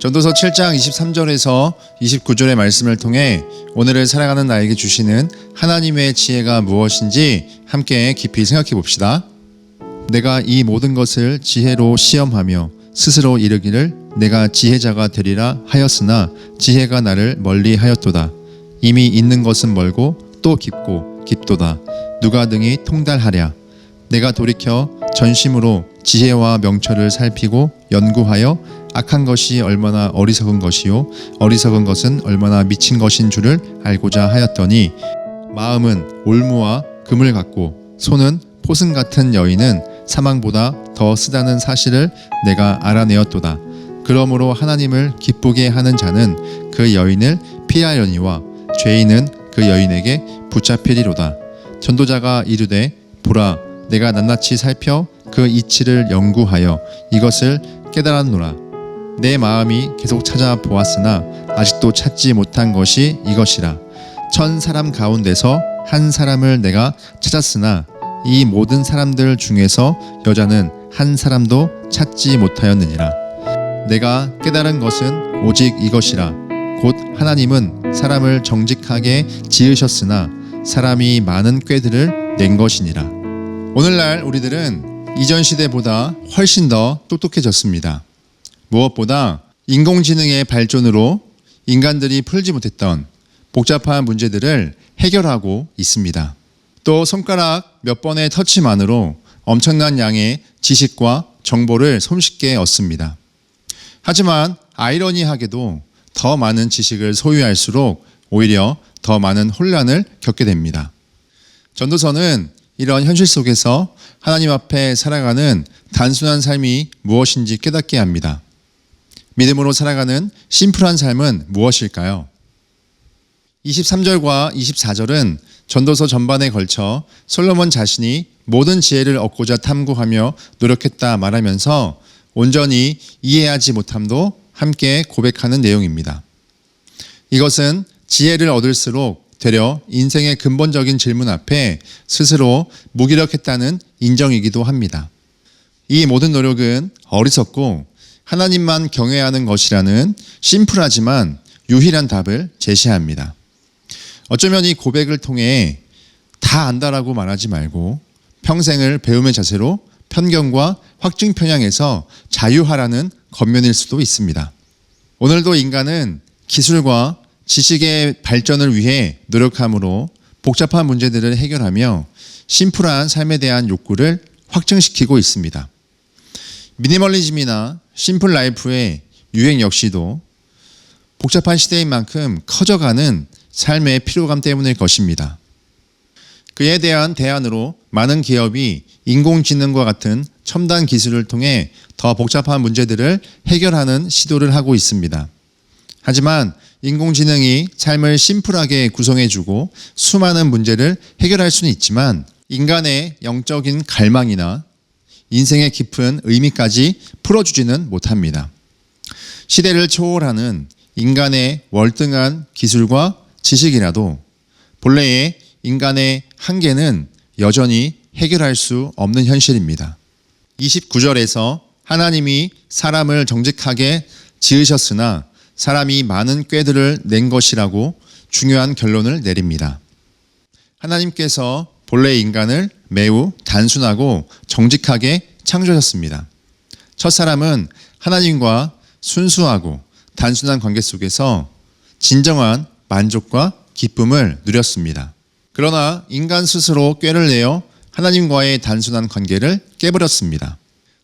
전도서 7장 23절에서 29절의 말씀을 통해 오늘을 살아가는 나에게 주시는 하나님의 지혜가 무엇인지 함께 깊이 생각해 봅시다. 내가 이 모든 것을 지혜로 시험하며 스스로 이르기를 내가 지혜자가 되리라 하였으나 지혜가 나를 멀리 하였도다. 이미 있는 것은 멀고 또 깊고 깊도다. 누가 능히 통달하랴. 내가 돌이켜 전심으로 지혜와 명철을 살피고 연구하여 악한 것이 얼마나 어리석은 것이요 어리석은 것은 얼마나 미친 것인 줄을 알고자 하였더니 마음은 올무와 금을 같고 손은 포승 같은 여인은 사망보다 더 쓰다는 사실을 내가 알아내었도다. 그러므로 하나님을 기쁘게 하는 자는 그 여인을 피하려니와 죄인은 그 여인에게 붙잡히리로다. 전도자가 이르되 보라 내가 낱낱이 살펴 그 이치를 연구하여 이것을 깨달았노라. 내 마음이 계속 찾아보았으나 아직도 찾지 못한 것이 이것이라. 1000사람 가운데서 한 사람을 내가 찾았으나 이 모든 사람들 중에서 여자는 한 사람도 찾지 못하였느니라. 내가 깨달은 것은 오직 이것이라. 곧 하나님은 사람을 정직하게 지으셨으나 사람이 많은 꾀들을 낸 것이니라. 오늘날 우리들은 이전 시대보다 훨씬 더 똑똑해졌습니다. 무엇보다 인공지능의 발전으로 인간들이 풀지 못했던 복잡한 문제들을 해결하고 있습니다. 또 손가락 몇 번의 터치만으로 엄청난 양의 지식과 정보를 손쉽게 얻습니다. 하지만 아이러니하게도 더 많은 지식을 소유할수록 오히려 더 많은 혼란을 겪게 됩니다. 전도서는 이런 현실 속에서 하나님 앞에 살아가는 단순한 삶이 무엇인지 깨닫게 합니다. 믿음으로 살아가는 심플한 삶은 무엇일까요? 23절과 24절은 전도서 전반에 걸쳐 솔로몬 자신이 모든 지혜를 얻고자 탐구하며 노력했다 말하면서 온전히 이해하지 못함도 함께 고백하는 내용입니다. 이것은 지혜를 얻을수록 되려 인생의 근본적인 질문 앞에 스스로 무기력했다는 인정이기도 합니다. 이 모든 노력은 어리석고 하나님만 경외하는 것이라는 심플하지만 유일한 답을 제시합니다. 어쩌면 이 고백을 통해 다 안다라고 말하지 말고 평생을 배움의 자세로 편견과 확증 편향에서 자유하라는 겉면일 수도 있습니다. 오늘도 인간은 기술과 지식의 발전을 위해 노력함으로 복잡한 문제들을 해결하며 심플한 삶에 대한 욕구를 확증시키고 있습니다. 미니멀리즘이나 심플 라이프의 유행 역시도 복잡한 시대인 만큼 커져가는 삶의 피로감 때문일 것입니다. 그에 대한 대안으로 많은 기업이 인공지능과 같은 첨단 기술을 통해 더 복잡한 문제들을 해결하는 시도를 하고 있습니다. 하지만 인공지능이 삶을 심플하게 구성해주고 수많은 문제를 해결할 수는 있지만 인간의 영적인 갈망이나 인생의 깊은 의미까지 풀어주지는 못합니다. 시대를 초월하는 인간의 월등한 기술과 지식이라도 본래의 인간의 한계는 여전히 해결할 수 없는 현실입니다. 29절에서 하나님이 사람을 정직하게 지으셨으나 사람이 많은 꾀들을 낸 것이라고 중요한 결론을 내립니다. 하나님께서 본래 인간을 매우 단순하고 정직하게 창조하셨습니다. 첫 사람은 하나님과 순수하고 단순한 관계 속에서 진정한 만족과 기쁨을 누렸습니다. 그러나 인간 스스로 꾀를 내어 하나님과의 단순한 관계를 깨버렸습니다.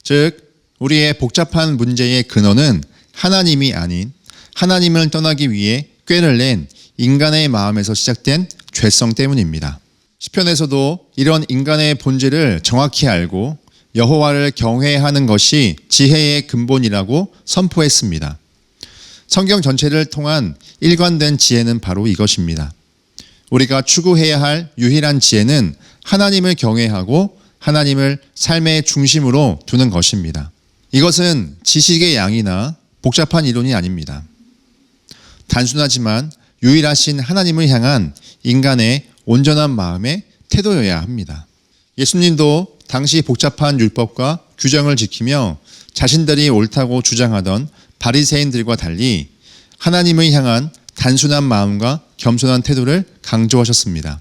즉, 우리의 복잡한 문제의 근원은 하나님이 아닌 하나님을 떠나기 위해 꾀를 낸 인간의 마음에서 시작된 죄성 때문입니다. 시편에서도 이런 인간의 본질을 정확히 알고 여호와를 경외하는 것이 지혜의 근본이라고 선포했습니다. 성경 전체를 통한 일관된 지혜는 바로 이것입니다. 우리가 추구해야 할 유일한 지혜는 하나님을 경외하고 하나님을 삶의 중심으로 두는 것입니다. 이것은 지식의 양이나 복잡한 이론이 아닙니다. 단순하지만 유일하신 하나님을 향한 인간의 온전한 마음의 태도여야 합니다. 예수님도 당시 복잡한 율법과 규정을 지키며 자신들이 옳다고 주장하던 바리새인들과 달리 하나님을 향한 단순한 마음과 겸손한 태도를 강조하셨습니다.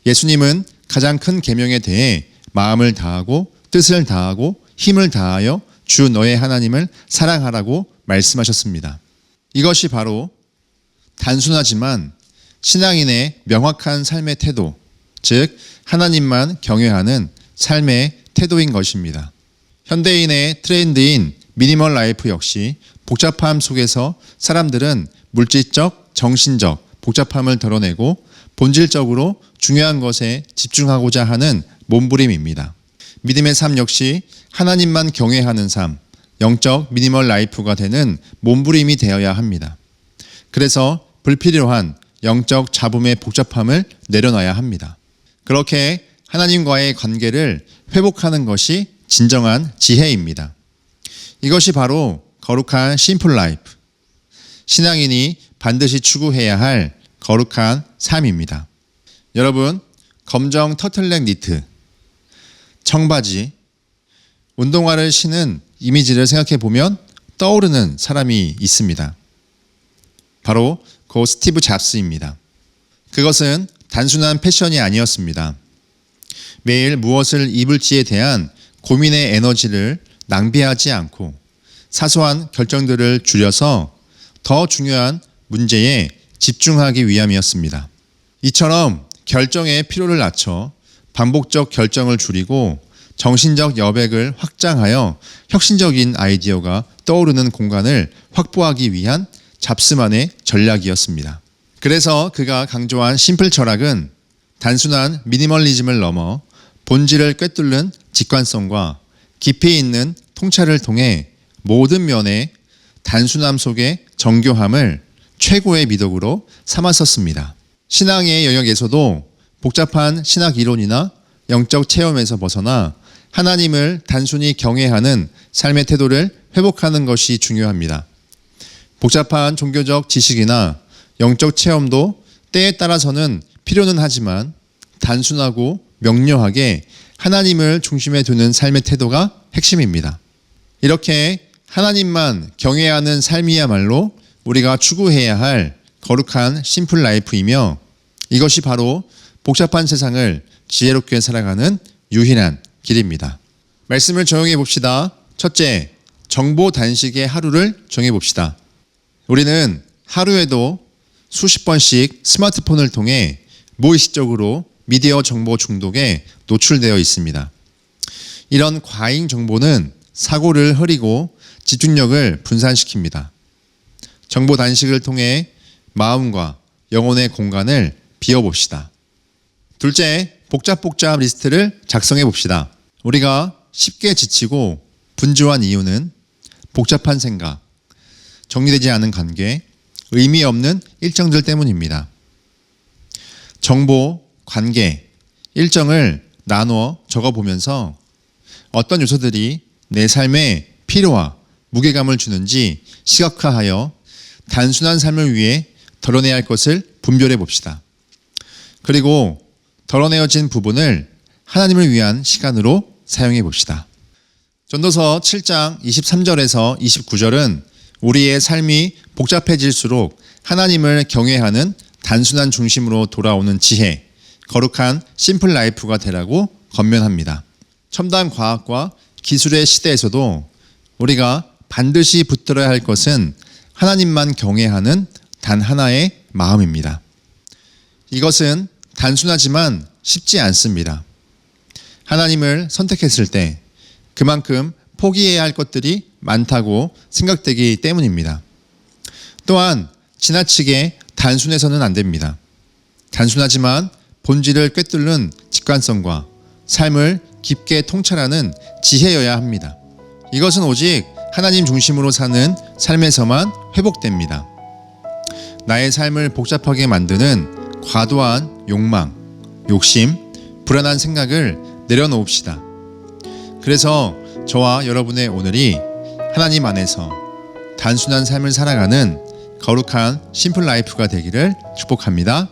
예수님은 가장 큰 계명에 대해 마음을 다하고 뜻을 다하고 힘을 다하여 주 너의 하나님을 사랑하라고 말씀하셨습니다. 이것이 바로 단순하지만 신앙인의 명확한 삶의 태도, 즉 하나님만 경외하는 삶의 태도인 것입니다. 현대인의 트렌드인 미니멀 라이프 역시 복잡함 속에서 사람들은 물질적, 정신적 복잡함을 덜어내고 본질적으로 중요한 것에 집중하고자 하는 몸부림입니다. 믿음의 삶 역시 하나님만 경외하는 삶, 영적 미니멀 라이프가 되는 몸부림이 되어야 합니다. 그래서 불필요한 영적 잡음의 복잡함을 내려놔야 합니다. 그렇게 하나님과의 관계를 회복하는 것이 진정한 지혜입니다. 이것이 바로 거룩한 심플 라이프, 신앙인이 반드시 추구해야 할 거룩한 삶입니다. 여러분, 검정 터틀넥 니트, 청바지, 운동화를 신은 이미지를 생각해 보면 떠오르는 사람이 있습니다. 바로 고 스티브 잡스입니다. 그것은 단순한 패션이 아니었습니다. 매일 무엇을 입을지에 대한 고민의 에너지를 낭비하지 않고 사소한 결정들을 줄여서 더 중요한 문제에 집중하기 위함이었습니다. 이처럼 결정의 피로를 낮춰 반복적 결정을 줄이고 정신적 여백을 확장하여 혁신적인 아이디어가 떠오르는 공간을 확보하기 위한 잡스만의 전략이었습니다. 그래서 그가 강조한 심플 철학은 단순한 미니멀리즘을 넘어 본질을 꿰뚫는 직관성과 깊이 있는 통찰을 통해 모든 면의 단순함 속의 정교함을 최고의 미덕으로 삼았었습니다. 신앙의 영역에서도 복잡한 신학 이론이나 영적 체험에서 벗어나 하나님을 단순히 경외하는 삶의 태도를 회복하는 것이 중요합니다. 복잡한 종교적 지식이나 영적 체험도 때에 따라서는 필요는 하지만 단순하고 명료하게 하나님을 중심에 두는 삶의 태도가 핵심입니다. 이렇게 하나님만 경외하는 삶이야말로 우리가 추구해야 할 거룩한 심플 라이프이며 이것이 바로 복잡한 세상을 지혜롭게 살아가는 유일한 길입니다. 말씀을 적용해 봅시다. 첫째, 정보 단식의 하루를 정해 봅시다. 우리는 하루에도 수십 번씩 스마트폰을 통해 무의식적으로 미디어 정보 중독에 노출되어 있습니다. 이런 과잉 정보는 사고를 흐리고 집중력을 분산시킵니다. 정보 단식을 통해 마음과 영혼의 공간을 비워봅시다. 둘째, 복잡 리스트를 작성해 봅시다. 우리가 쉽게 지치고 분주한 이유는 복잡한 생각, 정리되지 않은 관계, 의미 없는 일정들 때문입니다. 정보, 관계, 일정을 나누어 적어보면서 어떤 요소들이 내 삶에 피로와 무게감을 주는지 시각화하여 단순한 삶을 위해 덜어내야 할 것을 분별해 봅시다. 그리고 덜어내어진 부분을 하나님을 위한 시간으로 사용해 봅시다. 전도서 7장 23절에서 29절은 우리의 삶이 복잡해질수록 하나님을 경외하는 단순한 중심으로 돌아오는 지혜, 거룩한 심플 라이프가 되라고 권면합니다. 첨단 과학과 기술의 시대에서도 우리가 반드시 붙들어야 할 것은 하나님만 경외하는 단 하나의 마음입니다. 이것은 단순하지만 쉽지 않습니다. 하나님을 선택했을 때 그만큼 포기해야 할 것들이 많다고 생각되기 때문입니다. 또한 지나치게 단순해서는 안 됩니다. 단순하지만 본질을 꿰뚫는 직관성과 삶을 깊게 통찰하는 지혜여야 합니다. 이것은 오직 하나님 중심으로 사는 삶에서만 회복됩니다. 나의 삶을 복잡하게 만드는 과도한 욕망, 욕심, 불안한 생각을 내려놓읍시다. 그래서 저와 여러분의 오늘이 하나님 안에서 단순한 삶을 살아가는 거룩한 심플 라이프가 되기를 축복합니다.